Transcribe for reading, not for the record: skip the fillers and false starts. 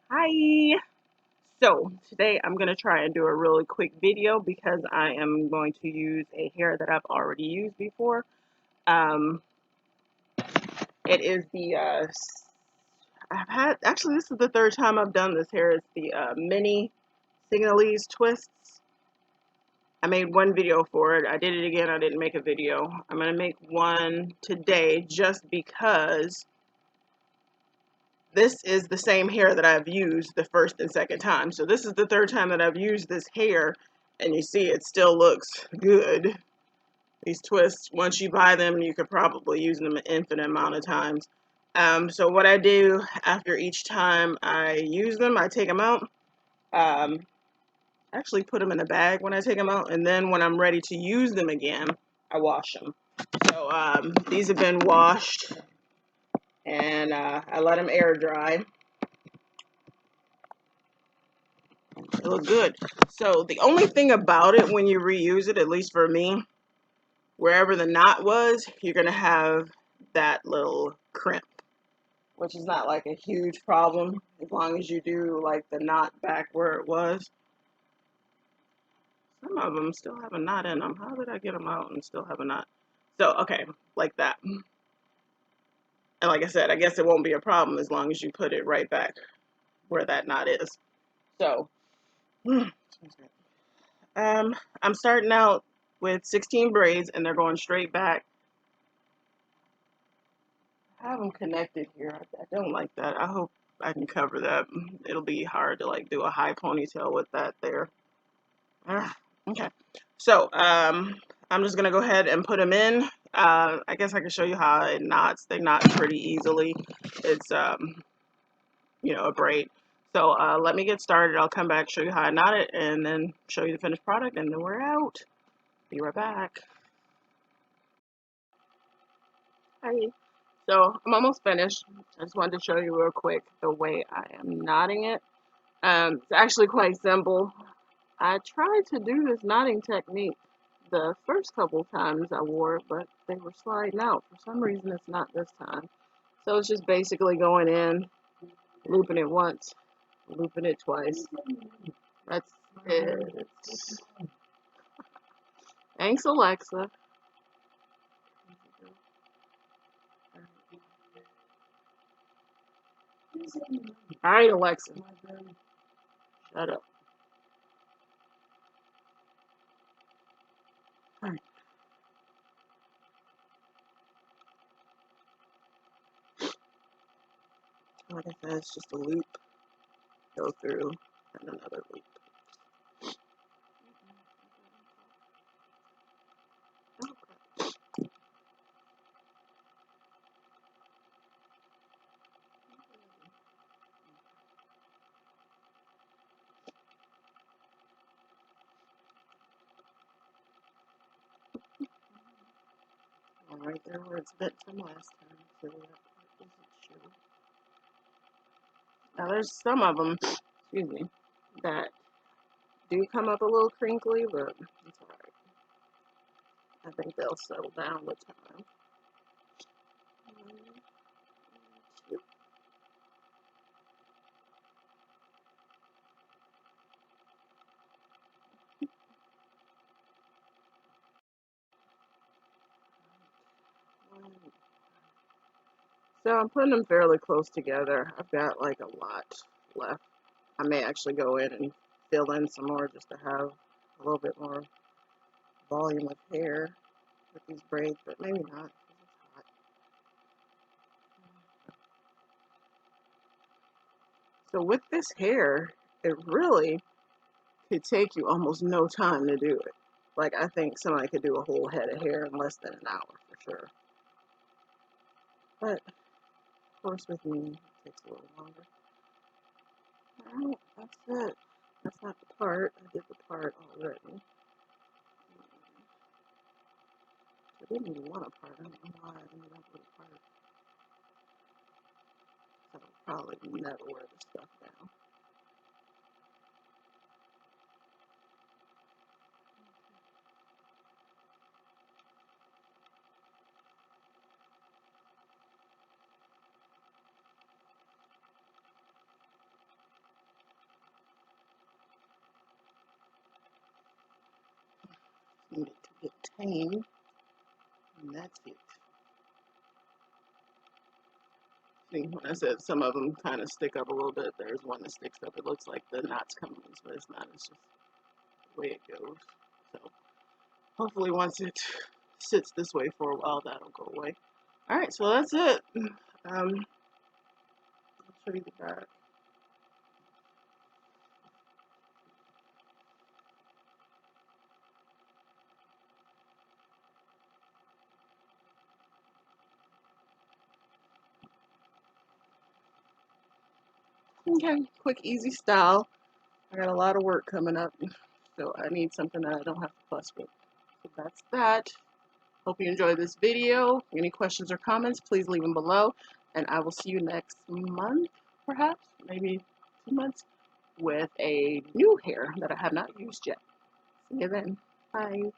Hi! So today I'm going to try and do a really quick video because I am going to use a hair that I've already used before. Um, it is the, actually this is the third time I've done this hair. It's the mini Sengalese Twists. I made one video for it. I did it again. I didn't make a video. I'm going to make one today just because this is the same hair that I've used the first and second time. So this is the third time that I've used this hair, and you see it still looks good. These twists, once you buy them, you could probably use them an infinite amount of times. So what I do after each time I use them, I take them out. Actually put them in a bag when I take them out, and then when I'm ready to use them again, I wash them. So these have been washed, and I let them air dry. It look good. So the only thing about it when you reuse it, at least for me, wherever the knot was, you're going to have that little crimp, which is not like a huge problem as long as you do like the knot back where it was. Some of them still have a knot in them. How did I get them out and still have a knot? So, okay, like that. And like I said, I guess it won't be a problem as long as you put it right back where that knot is. So, I'm starting out with 16 braids and they're going straight back. I have them connected here. I don't like that. I hope I can cover that. It'll be hard to like do a high ponytail with that there. Okay. So, I'm just gonna go ahead and put them in. I guess I can show you how it knots. They knot pretty easily. It's, a braid. So, let me get started. I'll come back, show you how I knot it, and then show you the finished product, and then we're out. Be right back. Hi. So I'm almost finished. I just wanted to show you real quick the way I am knotting it. It's actually quite simple. I tried to do this knotting technique the first couple times I wore it, but they were sliding out. For some reason, it's not this time. So it's just basically going in, looping it once, looping it twice. That's it. Thanks, Alexa. All right, Alexa. Shut up. All right. Like I said, it's just a loop. Go through and another loop. Right there where it's bent from last time, so that doesn't show. Now there's some of them, excuse me, that do come up a little crinkly, but it's alright. I think they'll settle down with time. So I'm putting them fairly close together. I've got like a lot left. I may actually go in and fill in some more just to have a little bit more volume of hair with these braids, but maybe not. So with this hair, it really could take you almost no time to do it. Like, I think somebody could do a whole head of hair in less than an hour for sure. But, of course, with me, it takes a little longer. Alright, that's it. That's not the part. I did the part already. I didn't even want a part. I don't know why I ended up with a part. So I'll probably never wear this stuff down. get tame, and that's it. See, when I said some of them kind of stick up a little bit, there's one that sticks up. It looks like the knot's coming loose, but it's not. It's just the way it goes. So hopefully once it sits this way for a while, that'll go away. All right, so that's it. I'll show you the back. Okay, quick, easy style. I got a lot of work coming up, so I need something that I don't have to fuss with. So that's that. Hope you enjoyed this video. Any questions or comments, please leave them below. And I will see you next month, perhaps, maybe 2 months, with a new hair that I have not used yet. See you then. Bye.